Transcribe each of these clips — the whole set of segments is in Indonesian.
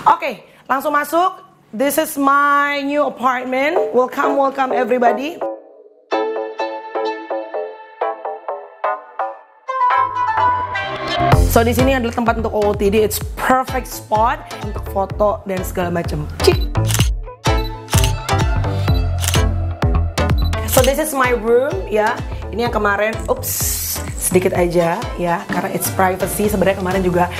Oke, langsung masuk. This is my new apartment. Welcome everybody. So di sini adalah tempat untuk OOTD. It's perfect spot untuk foto dan segala macam. Cik. So this is my room, ya. Ini yang kemarin, sedikit aja, ya, karena it's privacy. Sebenarnya kemarin juga.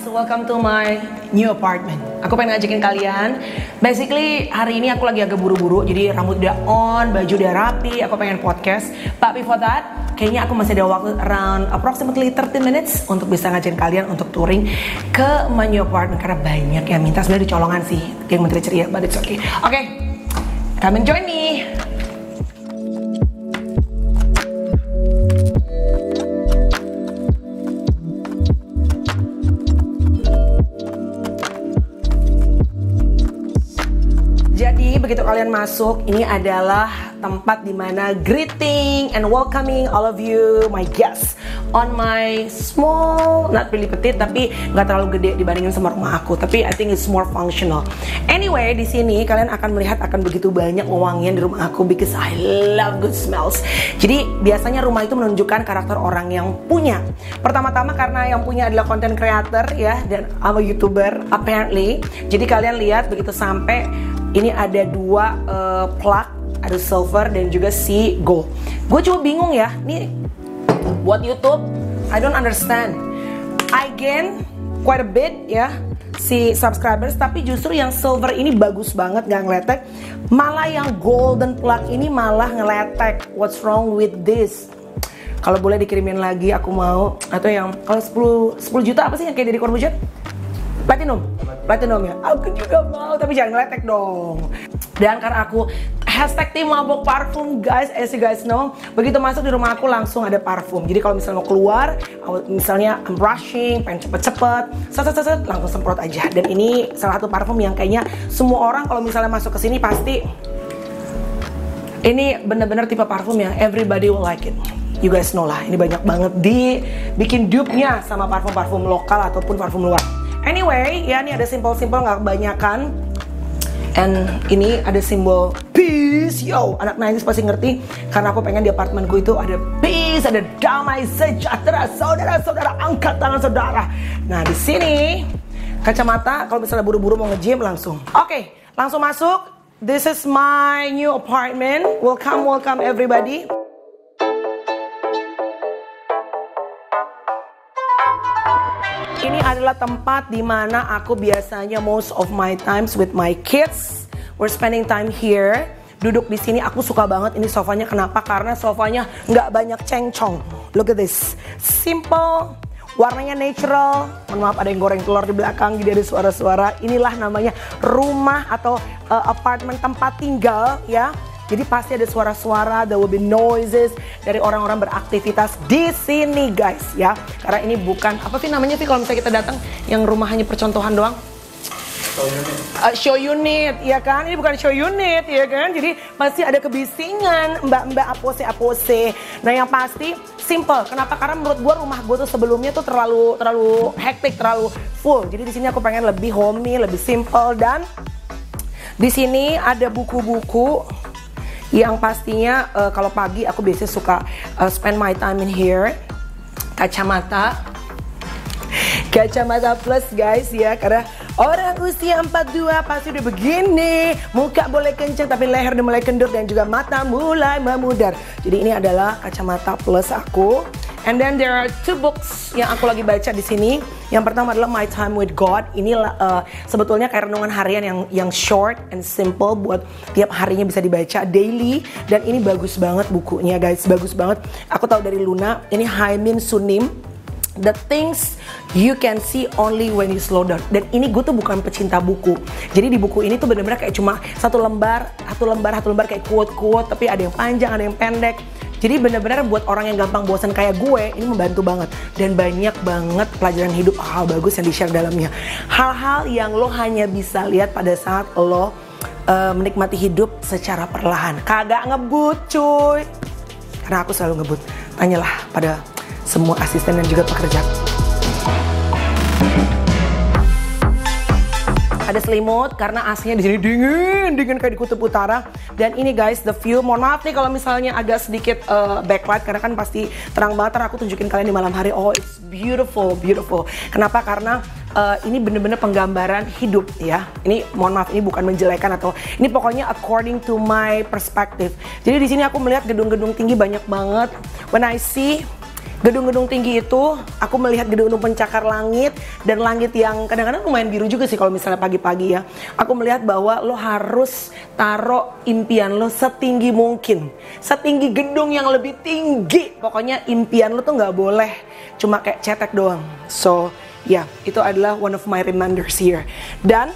Welcome to my new apartment. Aku pengen ngajakin kalian. Basically hari ini aku lagi agak buru-buru. Jadi rambut udah on, baju udah rapi. Aku pengen podcast. But before that, kayaknya aku masih ada waktu around approximately 30 minutes untuk bisa ngajakin kalian untuk touring ke my new apartment. Karena banyak yang minta, sebenarnya dicolongan sih yang menteri ceria, but it's okay. Oke, come and join me. Jadi begitu kalian masuk, ini adalah tempat dimana greeting and welcoming all of you, my guests, on my small, not really petite, tapi nggak terlalu gede dibandingin sama rumah aku. Tapi I think it's more functional. Anyway, di sini kalian akan melihat akan begitu banyak wangian di rumah aku because I love good smells. Jadi biasanya rumah itu menunjukkan karakter orang yang punya. Pertama-tama karena yang punya adalah content creator, ya, dan I'm a YouTuber apparently. Jadi kalian lihat begitu sampai. Ini ada dua plug, ada silver dan juga si gold. Gue cuma bingung ya, ini buat YouTube, I don't understand. I gain quite a bit ya, si subscribers, tapi justru yang silver ini bagus banget, gak ngeletek. Malah yang golden plug ini malah ngeletek. What's wrong with this? Kalau boleh dikirimin lagi, aku mau. Atau yang kalau 10 juta apa sih yang kayak Deddy Corbuzier? Platinum ya, aku juga mau, tapi jangan ngeletek dong. Dan karena aku #tim mabok parfum guys, as you guys know, begitu masuk di rumah aku langsung ada parfum. Jadi kalau misalnya mau keluar, misalnya I'm rushing, pengen cepet-cepet, langsung semprot aja. Dan ini salah satu parfum yang kayaknya semua orang kalau misalnya masuk ke sini pasti ini bener-bener tipe parfum yang everybody will like it. You guys know lah, ini banyak banget dibikin dupe-nya sama parfum-parfum lokal ataupun parfum luar. Anyway, ya ini ada simbol-simbol nggak kebanyakan. And ini ada simbol peace. Yo, anak 90s pasti ngerti. Karena aku pengen di apartemenku itu ada peace, ada damai sejahtera. Saudara-saudara, angkat tangan saudara. Nah, di sini kacamata kalau misalnya buru-buru mau nge-gym langsung. Oke, langsung masuk. This is my new apartment. Welcome everybody. Ini adalah tempat di mana aku biasanya most of my times with my kids. We're spending time here. Duduk di sini aku suka banget ini sofanya. Kenapa? Karena sofanya nggak banyak cengcong. Look at this. Simple, warnanya natural. Mohon maaf ada yang goreng telur di belakang, jadi ada suara-suara. Inilah namanya rumah atau apartemen tempat tinggal, ya. Jadi pasti ada suara-suara, there will be noises dari orang-orang beraktivitas di sini guys ya. Karena ini bukan, apa sih namanya sih kalau misalnya kita datang yang rumah hanya percontohan doang? Show unit, ya kan? Ini bukan show unit, ya kan? Jadi pasti ada kebisingan, mbak-mbak apose. Nah yang pasti simple. Kenapa? Karena menurut gue rumah gue tuh sebelumnya tuh terlalu hektik, terlalu full. Jadi di sini aku pengen lebih homey, lebih simple dan di sini ada buku-buku. Yang pastinya kalau pagi aku biasanya suka spend my time in here. Kacamata plus guys ya, karena orang usia 42 pasti udah begini. Muka boleh kenceng tapi leher udah mulai kendur dan juga mata mulai memudar. Jadi ini adalah kacamata plus aku. And then there are two books yang aku lagi baca di sini. Yang pertama adalah My Time with God. Ini sebetulnya kayak renungan harian yang short and simple buat tiap harinya bisa dibaca daily. Dan ini bagus banget bukunya guys, bagus banget. Aku tahu dari Luna, ini Haimin Sunim. The things you can see only when you slow down. Dan ini gue tuh bukan pecinta buku. Jadi di buku ini tuh bener-bener kayak cuma satu lembar kayak quote-quote, tapi ada yang panjang, ada yang pendek. Jadi bener-bener buat orang yang gampang bosan kayak gue, ini membantu banget. Dan banyak banget pelajaran hidup, hal bagus yang di-share dalamnya. Hal-hal yang lo hanya bisa lihat pada saat lo menikmati hidup secara perlahan. Kagak ngebut cuy. Karena aku selalu ngebut. Tanyalah pada semua asisten dan juga pekerja. Ada selimut karena AC-nya di sini dingin kayak di kutub utara. Dan ini guys, the view. Mohon maaf nih kalau misalnya agak sedikit backlight karena kan pasti terang banget. Ntar aku tunjukin kalian di malam hari. Oh, it's beautiful. Kenapa? Karena ini bener-bener penggambaran hidup ya. Ini mohon maaf, ini bukan menjelekan atau ini pokoknya according to my perspective. Jadi di sini aku melihat gedung-gedung tinggi banyak banget. When I see gedung-gedung tinggi itu, aku melihat gedung-gedung pencakar langit dan langit yang kadang-kadang lumayan biru juga sih kalau misalnya pagi-pagi ya. Aku melihat bahwa lo harus taruh impian lo setinggi mungkin, setinggi gedung yang lebih tinggi. Pokoknya impian lo tuh nggak boleh cuma kayak cetek doang. So ya, itu adalah one of my reminders here. Dan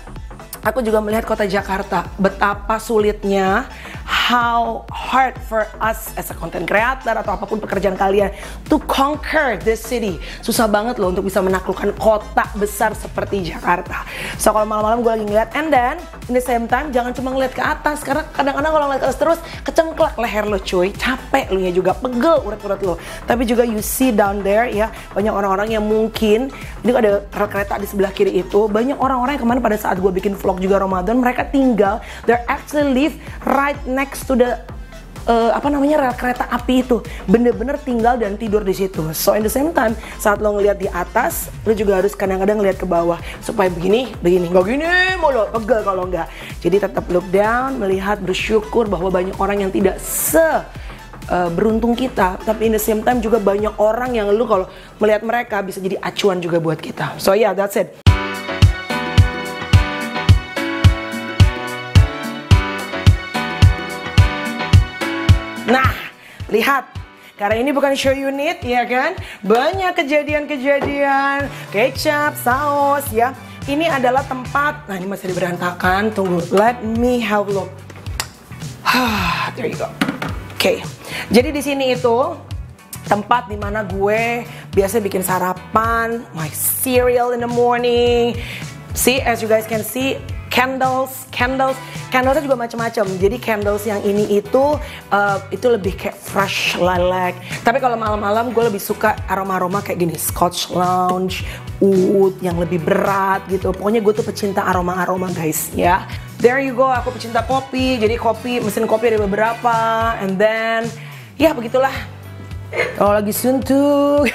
aku juga melihat kota Jakarta, betapa sulitnya, how hard for us as a content creator atau apapun pekerjaan kalian to conquer this city. Susah banget loh untuk bisa menaklukkan kota besar seperti Jakarta. So kalau malam-malam gue lagi ngeliat, and then in the same time jangan cuma ngeliat ke atas, karena kadang-kadang kalau ngeliat ke atas terus kecengklak leher lo cuy, capek lo nya juga, pegel urat-urat lo. Tapi juga you see down there ya, banyak orang-orang yang mungkin, ini ada rel kereta di sebelah kiri itu, banyak orang-orang yang kemarin pada saat gue bikin vlog juga Ramadan, mereka tinggal, they're actually live right next to the rel kereta api itu, bener-bener tinggal dan tidur di situ. So in the same time, saat lo ngeliat di atas, lo juga harus kadang-kadang ngeliat ke bawah supaya begini, nggak gini mulu, pegel kalau nggak. Jadi tetap look down, melihat, bersyukur bahwa banyak orang yang tidak beruntung kita, tapi in the same time juga banyak orang yang lo kalau melihat mereka bisa jadi acuan juga buat kita. So yeah, that's it. Nah, lihat, karena ini bukan show unit, ya kan? Banyak kejadian-kejadian, kecap, saus, ya. Ini adalah tempat, nah ini masih berantakan, tunggu, let me have a look. There you go. Oke, jadi di sini itu tempat dimana gue biasa bikin sarapan, my cereal in the morning. See, as you guys can see, candlesnya juga macam-macam. Jadi candles yang ini itu lebih kayak fresh lilac. Tapi kalau malam-malam gue lebih suka aroma-aroma kayak gini, Scotch Lounge, oud yang lebih berat gitu. Pokoknya gue tuh pecinta aroma-aroma guys ya. There you go, aku pecinta kopi. Jadi mesin kopi ada beberapa. And then ya begitulah. Kalau lagi suntuk,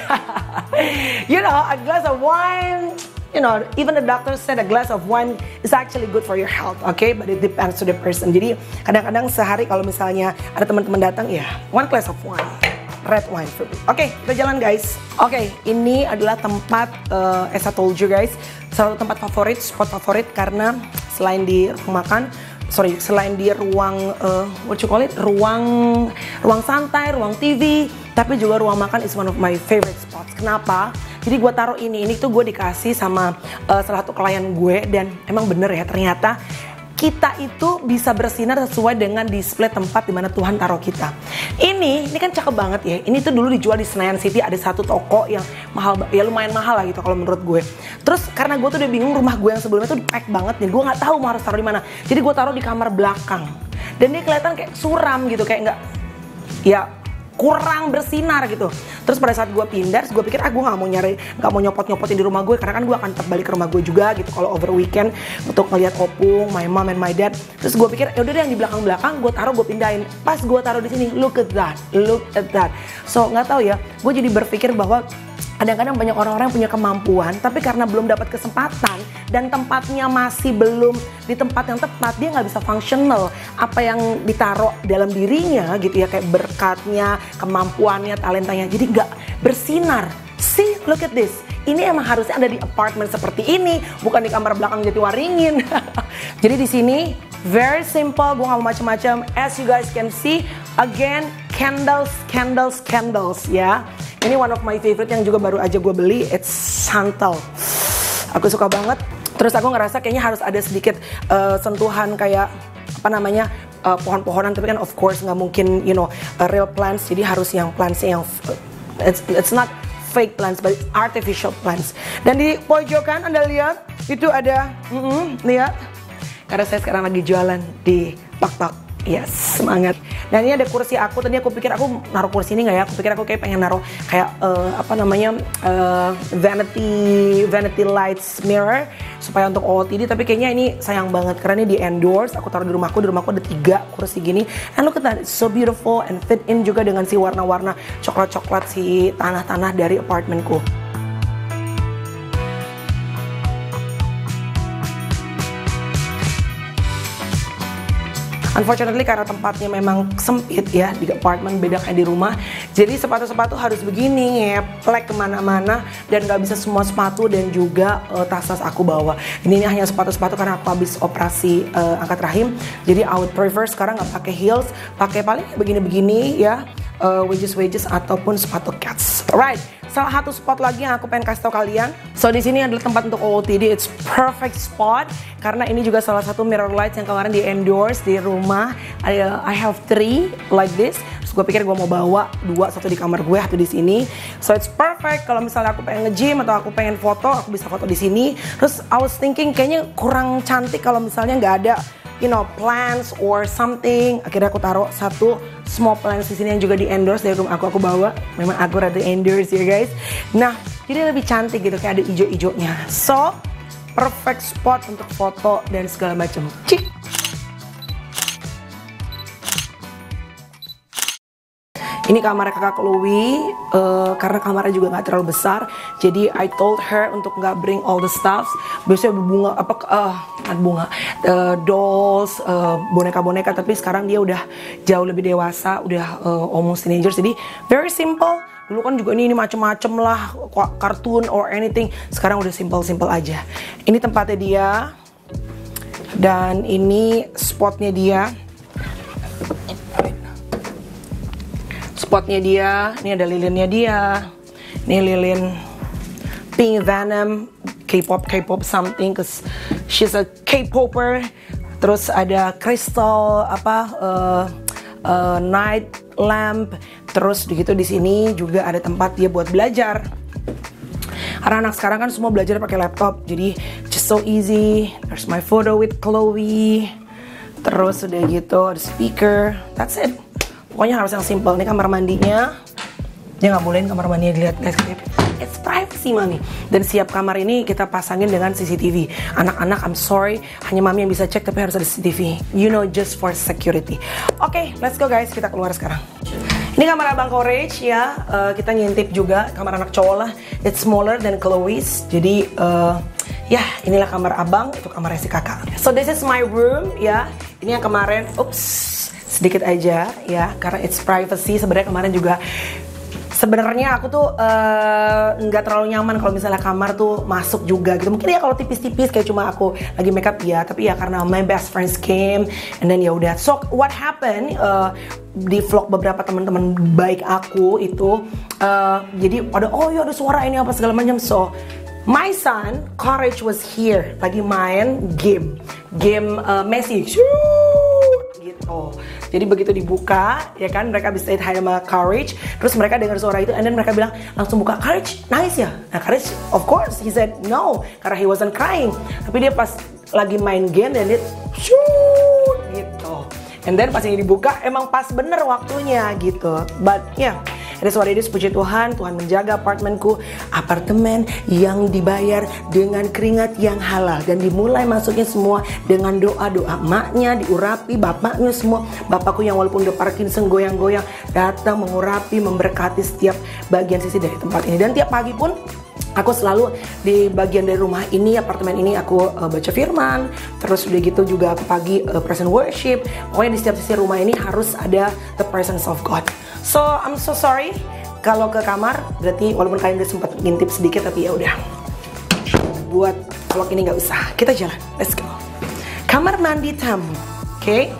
you know, a glass of wine. You know, even the doctor said a glass of wine is actually good for your health, okay? But it depends to the person. Jadi kadang-kadang sehari kalau misalnya ada teman-teman datang, ya one glass of wine, red wine for me. Oke, kita jalan guys. Oke, ini adalah tempat, as I told you guys, salah satu tempat favorit, spot favorit karena selain di selain di ruang ruang santai, ruang TV, tapi juga ruang makan is one of my favorite spots. Kenapa? Jadi gue taruh ini tuh gue dikasih sama salah satu klien gue, dan emang bener ya, ternyata kita itu bisa bersinar sesuai dengan display tempat di mana Tuhan taruh kita. Ini kan cakep banget ya. Ini tuh dulu dijual di Senayan City, ada satu toko yang mahal, ya lumayan mahal lah gitu kalau menurut gue. Terus karena gue tuh udah bingung, rumah gue yang sebelumnya tuh pack banget nih, gue nggak tahu mau harus taruh di mana. Jadi gue taruh di kamar belakang, dan dia kelihatan kayak suram gitu, kayak nggak, ya kurang bersinar gitu. Terus pada saat gue pindah, gue pikir gue nggak mau nyopot-nyopotin di rumah gue, karena kan gue akan tetap balik ke rumah gue juga gitu kalau over weekend untuk ngeliat opung, my mom and my dad. Terus gue pikir ya udah deh yang di belakang gue taruh, gue pindahin. Pas gue taruh di sini, look at that. So nggak tahu ya, gue jadi berpikir bahwa kadang-kadang banyak orang-orang yang punya kemampuan, tapi karena belum dapat kesempatan dan tempatnya masih belum di tempat yang tepat, dia nggak bisa functional apa yang ditaruh dalam dirinya gitu ya, kayak berkatnya, kemampuannya, talentanya, jadi nggak bersinar. See, look at this. Ini emang harusnya ada di apartemen seperti ini, bukan di kamar belakang Jatiwaringin. Jadi di sini very simple, gue nggak mau macam-macam. As you guys can see, again, candles ya. Ini one of my favorite yang juga baru aja gue beli, it's santal. Aku suka banget. Terus aku ngerasa kayaknya harus ada sedikit sentuhan kayak apa namanya pohon-pohonan, tapi kan of course nggak mungkin real plants, jadi harus yang plants yang it's not fake plants but artificial plants. Dan di pojokan Anda lihat itu ada lihat, karena saya sekarang lagi jualan di Pak. Yes, semangat. Dan ini ada kursi aku. Tadi aku pikir aku naruh kursi ini nggak ya? Aku pikir aku kayak pengen naruh kayak vanity lights mirror supaya untuk OOTD. Tapi kayaknya ini sayang banget karena ini di endorse. Aku taruh di rumahku. Di rumahku ada 3 kursi gini. And look at that, it's so beautiful and fit in juga dengan si warna-warna coklat-coklat si tanah-tanah dari apartemenku. Unfortunately karena tempatnya memang sempit ya di apartemen, beda kayak di rumah. Jadi sepatu-sepatu harus begini ngeplek kemana-mana dan gak bisa semua sepatu dan juga tas-tas aku bawa. Ini hanya sepatu-sepatu karena aku habis operasi angkat rahim. Jadi I would prefer sekarang gak pakai heels, pakai paling begini-begini ya, wedges ataupun sepatu cats. Alright. Salah satu spot lagi yang aku pengen kasih tau kalian. So di sini adalah tempat untuk OOTD. It's perfect spot karena ini juga salah satu mirror lights yang kemarin di endorse di rumah. I have 3 like this. Terus gue pikir gue mau bawa 2, satu di kamar gue, satu di sini. So it's perfect kalau misalnya aku pengen nge-gym atau aku pengen foto, aku bisa foto di sini. Terus I was thinking kayaknya kurang cantik kalau misalnya nggak ada plants or something. Akhirnya aku taruh satu small plants di sini yang juga di endorse dari rumah aku bawa. Memang aku rada endorse ya guys. Nah, jadi lebih cantik gitu, kayak ada ijo-ijonya. So, perfect spot untuk foto dan segala macam. Cik. Ini kamar kakak Chloe, karena kamarnya juga nggak terlalu besar. Jadi I told her untuk nggak bring all the stuffs. Biasanya bunga, dolls, boneka-boneka. Tapi sekarang dia udah jauh lebih dewasa, udah almost teenager. Jadi very simple. Dulu kan juga ini macem-macem lah, kartun or anything. Sekarang udah simple aja. Ini tempatnya dia, dan ini spotnya dia. Spotnya dia, ini ada lilinnya dia, ini lilin pink venom, K-pop something, cause she's a K-popper. Terus ada crystal night lamp. Terus begitu di sini juga ada tempat dia buat belajar. Karena anak sekarang kan semua belajar pakai laptop, jadi just so easy. There's my photo with Chloe. Terus udah gitu ada speaker. That's it. Pokoknya harus yang simple. Ini kamar mandinya. Dia nggak bolehin kamar mandinya dilihat guys. It's privacy mami. Dan siap kamar ini kita pasangin dengan CCTV. Anak-anak I'm sorry, hanya mami yang bisa cek tapi harus ada CCTV. Just for security. Oke, let's go guys. Kita keluar sekarang. Ini kamar abang Courage ya. Kita ngintip juga kamar anak cowok lah. It's smaller than Chloe's. Jadi ya inilah kamar abang, itu kamarnya si kakak. So this is my room ya. Ini yang kemarin, sedikit aja ya, karena it's privacy. Sebenarnya kemarin juga aku tuh nggak terlalu nyaman kalau misalnya kamar tuh masuk juga gitu. Mungkin ya kalau tipis-tipis kayak cuma aku lagi makeup ya, tapi ya karena my best friends came and then ya udah. So what happened di vlog beberapa teman-teman baik aku itu jadi ada suara ini apa segala macam. So my son Courage was here lagi main game Messi gitu. Jadi begitu dibuka, ya kan, mereka bisa say hi sama Courage. Terus mereka dengar suara itu, and then mereka bilang langsung buka, Courage nangis ya? Nah Courage, of course, he said no, karena he wasn't crying. Tapi dia pas lagi main game, dan dia shoot gitu. And then pas ini dibuka, emang pas bener waktunya gitu. But yeah, it is what it is. Puji Tuhan, Tuhan menjaga apartemenku. Apartemen yang dibayar dengan keringat yang halal. Dan dimulai masuknya semua dengan doa-doa. Maknya diurapi, bapaknya semua. Bapakku yang walaupun udah Parkinson goyang-goyang, datang mengurapi, memberkati setiap bagian sisi dari tempat ini. Dan tiap pagi pun aku selalu di bagian dari rumah ini, apartemen ini aku baca firman. Terus udah gitu juga aku pagi present worship. Pokoknya di setiap sisi rumah ini harus ada the presence of God. So I'm so sorry kalau ke kamar, berarti walaupun kalian udah sempat ngintip sedikit, tapi ya udah. Buat vlog ini nggak usah. Kita jalan, let's go. Kamar mandi tamu, oke?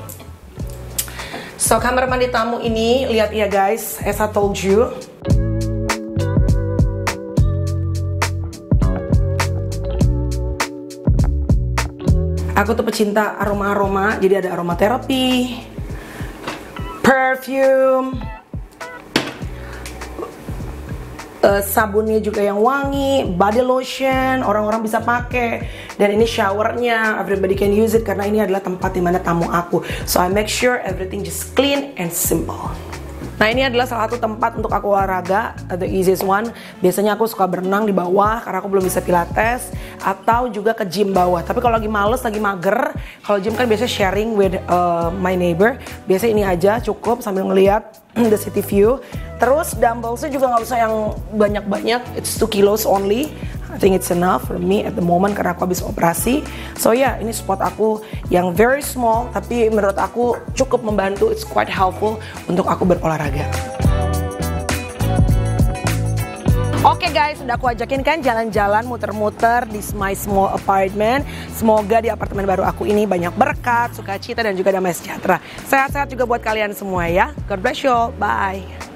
So kamar mandi tamu ini, lihat ya guys, as I told you. Aku tuh pecinta aroma-aroma, jadi ada aromaterapi, perfume, sabunnya juga yang wangi, body lotion, orang-orang bisa pakai. Dan ini showernya, everybody can use it karena ini adalah tempat dimana tamu aku. So I make sure everything just clean and simple. Nah ini adalah salah satu tempat untuk aku olahraga, the easiest one. Biasanya aku suka berenang di bawah karena aku belum bisa pilates, atau juga ke gym bawah. Tapi kalau lagi males, lagi mager, kalau gym kan biasanya sharing with my neighbor. Biasanya ini aja cukup sambil ngeliat the city view. Terus dumbbellsnya juga nggak usah yang banyak-banyak, it's 2 kilos only. I think it's enough for me at the moment karena aku habis operasi. So yeah, ini spot aku yang very small tapi menurut aku cukup membantu. It's quite helpful untuk aku berolahraga. Oke guys, udah aku ajakin kan jalan-jalan muter-muter di my small apartment. Semoga di apartemen baru aku ini banyak berkat, sukacita dan juga damai sejahtera. Sehat-sehat juga buat kalian semua ya. God bless you all. Bye.